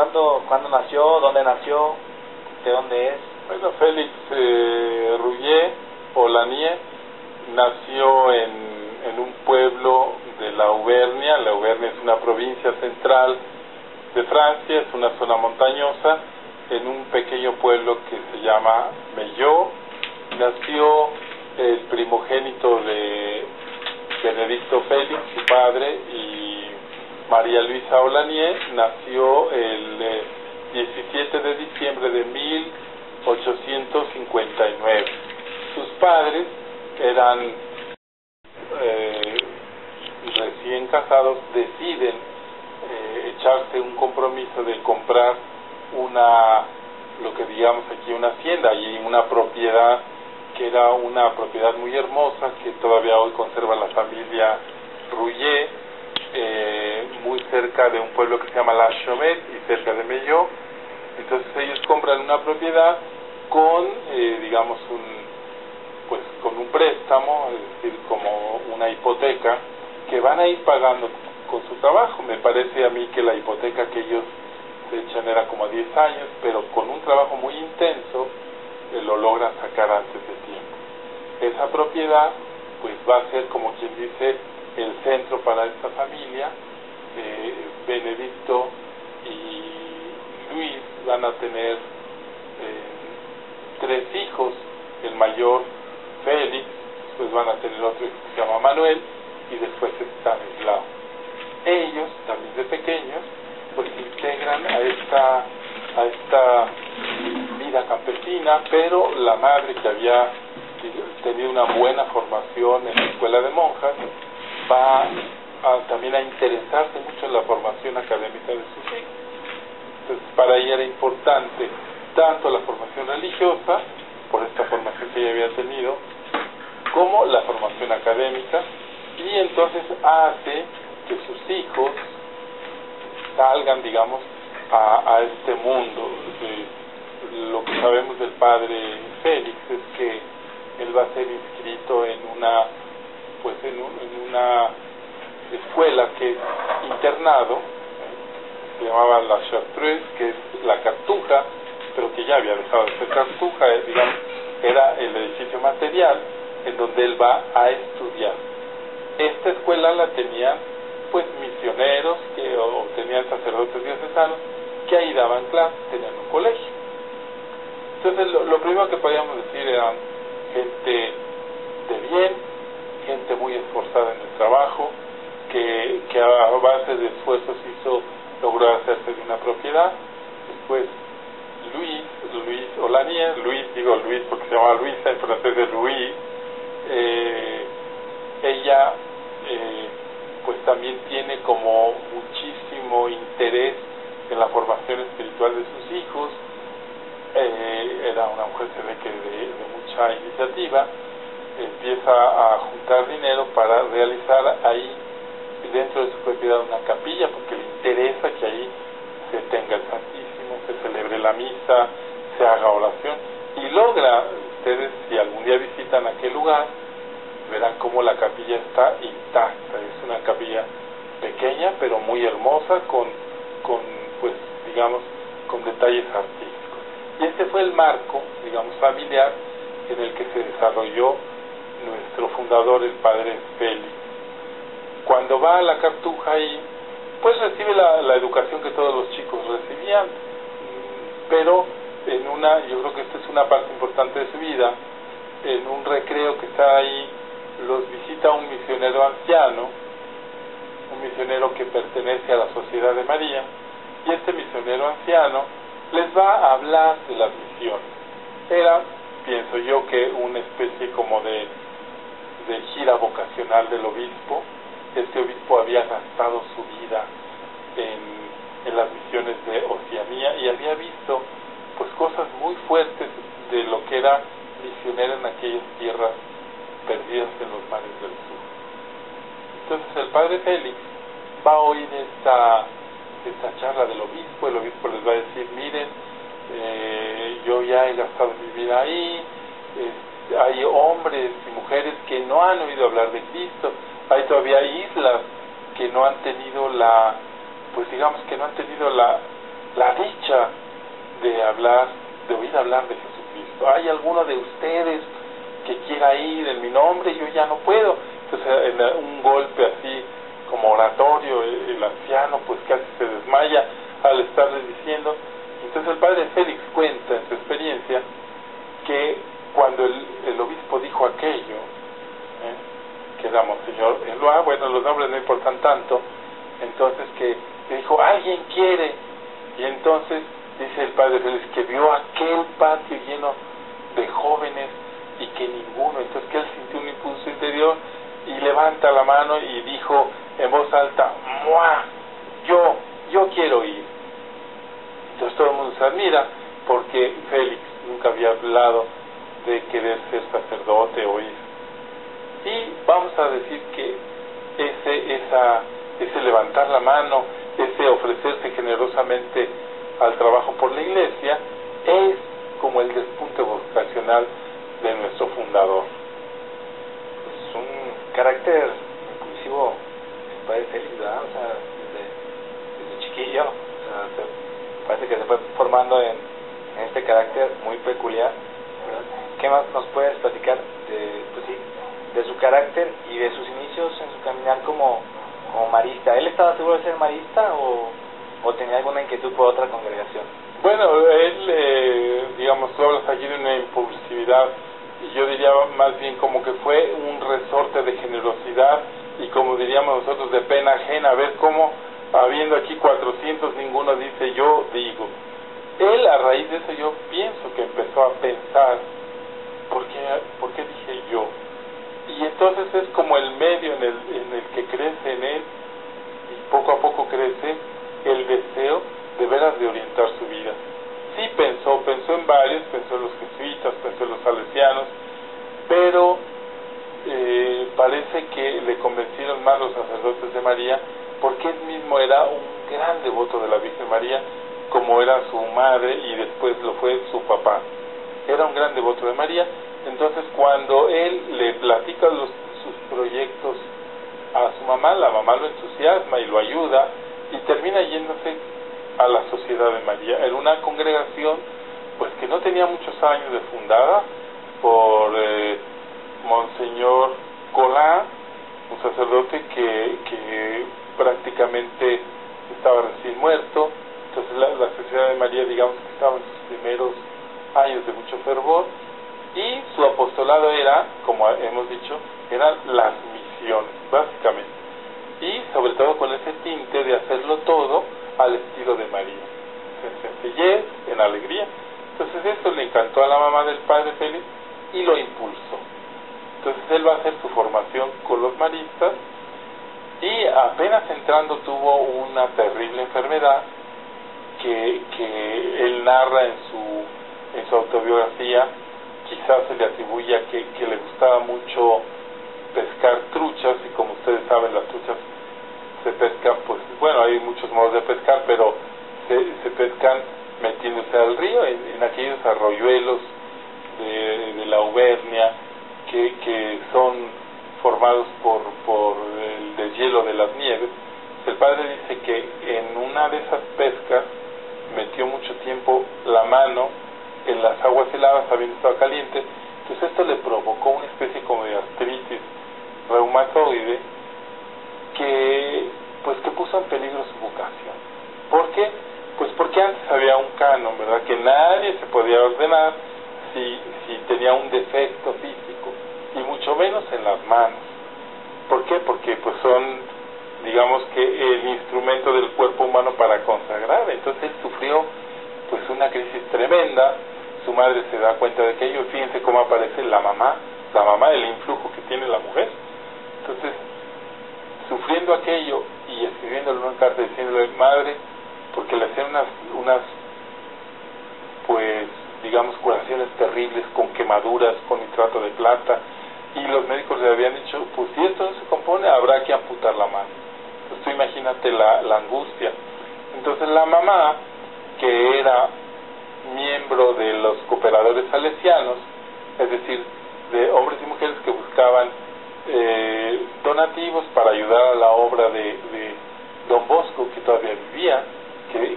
¿Cuándo nació? ¿Dónde nació? ¿De dónde es? Bueno, Félix Rouillet o Lanier nació en un pueblo de la Auvernia. La Auvernia es una provincia central de Francia, es una zona montañosa, en un pequeño pueblo que se llama Mello. Nació el primogénito de Benedicto Félix, su padre, y María Luisa Olanier. Nació el 17 de diciembre de 1859. Sus padres eran recién casados, deciden echarse un compromiso de comprar lo que digamos aquí una hacienda y una propiedad que era una propiedad muy hermosa que todavía hoy conserva la familia Rouillet, muy cerca de un pueblo que se llama La Chaumette y cerca de Mello. Entonces ellos compran una propiedad con digamos con un préstamo, es decir, como una hipoteca que van a ir pagando con su trabajo. Me parece a mí que la hipoteca que ellos se echan era como a 10 años, pero con un trabajo muy intenso lo logran sacar antes de tiempo. Esa propiedad pues va a ser, como quien dice, el centro para esta familia. Benedicto y Luis van a tener 3 hijos. El mayor, Félix, pues van a tener otro hijo que se llama Manuel, y después Estanislao. Ellos, también de pequeños, pues se integran a esta vida campesina, pero la madre, que había tenido una buena formación en la escuela de monjas, va también a interesarse mucho en la formación académica de sus hijos. Entonces para ella era importante tanto la formación religiosa, por esta formación que ella había tenido, como la formación académica, y entonces hace que sus hijos salgan, digamos, a este mundo. Lo que sabemos del padre Félix es que él va a ser inscrito en una escuela que es internado, se llamaba La Chartreuse, que es la Cartuja, pero que ya había dejado de ser Cartuja, digamos, era el edificio material en donde él va a estudiar. Esta escuela la tenían pues misioneros o tenían sacerdotes diocesanos que ahí daban clases, tenían un colegio. Entonces lo primero que podíamos decir eran gente de bien, gente muy esforzada en el trabajo, que a base de esfuerzos logró hacerse de una propiedad. Después Luis Olanier, digo Luis porque se llama Luisa, en francés es Louis. Ella pues también tiene como muchísimo interés en la formación espiritual de sus hijos. Era una mujer, se ve que de mucha iniciativa. Empieza a juntar dinero para realizar ahí dentro de su propiedad una capilla, porque le interesa que ahí se tenga el Santísimo, se celebre la misa, se haga oración, y logra. Ustedes, si algún día visitan aquel lugar, verán cómo la capilla está intacta. Es una capilla pequeña pero muy hermosa, con pues digamos con detalles artísticos. Y este fue el marco, digamos, familiar en el que se desarrolló nuestro fundador, el padre Félix. Cuando va a la Cartuja y pues recibe la educación que todos los chicos recibían, pero yo creo que esta es una parte importante de su vida. En un recreo que está ahí, los visita un misionero anciano, un misionero que pertenece a la Sociedad de María, y este misionero anciano les va a hablar de las misiones. Era, pienso yo, que una especie como de gira vocacional del obispo. Este obispo había gastado su vida en las misiones de Oceanía y había visto pues cosas muy fuertes de lo que era misionero en aquellas tierras perdidas en los mares del sur. Entonces el padre Félix va a oír esta charla del obispo. El obispo les va a decir: miren, yo ya he gastado mi vida ahí, hay hombres y mujeres que no han oído hablar de Cristo, hay todavía islas que no han tenido la escucha de oír hablar de Jesucristo. ¿Hay alguno de ustedes que quiera ir en mi nombre? Yo ya no puedo. Entonces, en un golpe así como oratorio, el anciano pues casi se desmaya al estarles diciendo. Entonces el padre Félix cuenta en su experiencia que cuando el obispo dijo aquello, que era Monseñor Eloy, bueno, los nombres no importan tanto, entonces que dijo, ¿alguien quiere? Y entonces dice el padre Félix que vio aquel patio lleno de jóvenes y que ninguno, entonces que él sintió un impulso interior y levanta la mano y dijo en voz alta, ¡mua! Yo quiero ir. Entonces todo el mundo se admira porque Félix nunca había hablado de querer ser sacerdote o ir. Y vamos a decir que ese levantar la mano, ese ofrecerse generosamente al trabajo por la iglesia, es como el despunte vocacional de nuestro fundador. Pues un carácter inclusivo el padre Félix, ¿verdad? O sea, desde chiquillo, o sea, parece que se fue formando en este carácter muy peculiar, ¿verdad? ¿Qué más nos puedes platicar de su carácter y de sus inicios en su caminar como marista? ¿Él estaba seguro de ser marista o tenía alguna inquietud por otra congregación? Bueno, él, digamos, tú hablas aquí de una impulsividad, y yo diría más bien como que fue un resorte de generosidad y, como diríamos nosotros, de pena ajena. A ver cómo, habiendo aquí 400, ninguno dice yo digo. Él, a raíz de eso, yo pienso que empezó a pensar, ¿por qué dije yo? Y entonces es como el medio en el que crece en él, y poco a poco crece el deseo de veras de orientar su vida. Sí pensó en varios, pensó en los jesuitas, pensó en los salesianos, pero parece que le convencieron más los sacerdotes de María, porque él mismo era un gran devoto de la Virgen María, como era su madre y después lo fue su papá. Era un gran devoto de María. Entonces cuando él le platica sus proyectos a su mamá, la mamá lo entusiasma y lo ayuda y termina yéndose a la Sociedad de María. Era una congregación pues que no tenía muchos años de fundada por Monseñor Colán, un sacerdote que prácticamente estaba recién muerto. Entonces la Sociedad de María, digamos que estaba en sus primeros años de mucho fervor, y su apostolado era, como hemos dicho, eran las misiones, básicamente, y sobre todo con ese tinte de hacerlo todo al estilo de María, en sencillez, en alegría. Entonces esto le encantó a la mamá del padre Félix y lo impulsó. Entonces él va a hacer su formación con los maristas, y apenas entrando tuvo una terrible enfermedad que él narra en su autobiografía. Quizás se le atribuye que le gustaba mucho pescar truchas, y como ustedes saben, las truchas se pescan, pues bueno, hay muchos modos de pescar, pero se pescan metiéndose al río en aquellos arroyuelos de la Auvernia que son formados por el deshielo de las nieves. El padre dice que en una de esas pescas metió mucho tiempo la mano en las aguas heladas, habiendo estado caliente. Entonces esto le provocó una especie como de artritis reumatoide que puso en peligro su vocación. ¿Por qué? Pues porque antes había un canon, ¿verdad?, que nadie se podía ordenar si tenía un defecto físico, y mucho menos en las manos. ¿Por qué? Porque pues son, digamos que el instrumento del cuerpo humano para consagrar. Entonces él sufrió pues una crisis tremenda. Su madre se da cuenta de aquello. Fíjense cómo aparece la mamá, el influjo que tiene la mujer. Entonces, sufriendo aquello y escribiéndole una carta diciéndole, madre, porque le hacían unas pues digamos curaciones terribles con quemaduras, con nitrato de plata, y los médicos le habían dicho, pues si esto no se compone, habrá que amputar la mano. Entonces tú imagínate la angustia. Entonces la mamá, que era miembro de los cooperadores salesianos, es decir, de hombres y mujeres que buscaban donativos para ayudar a la obra de Don Bosco, que todavía vivía, que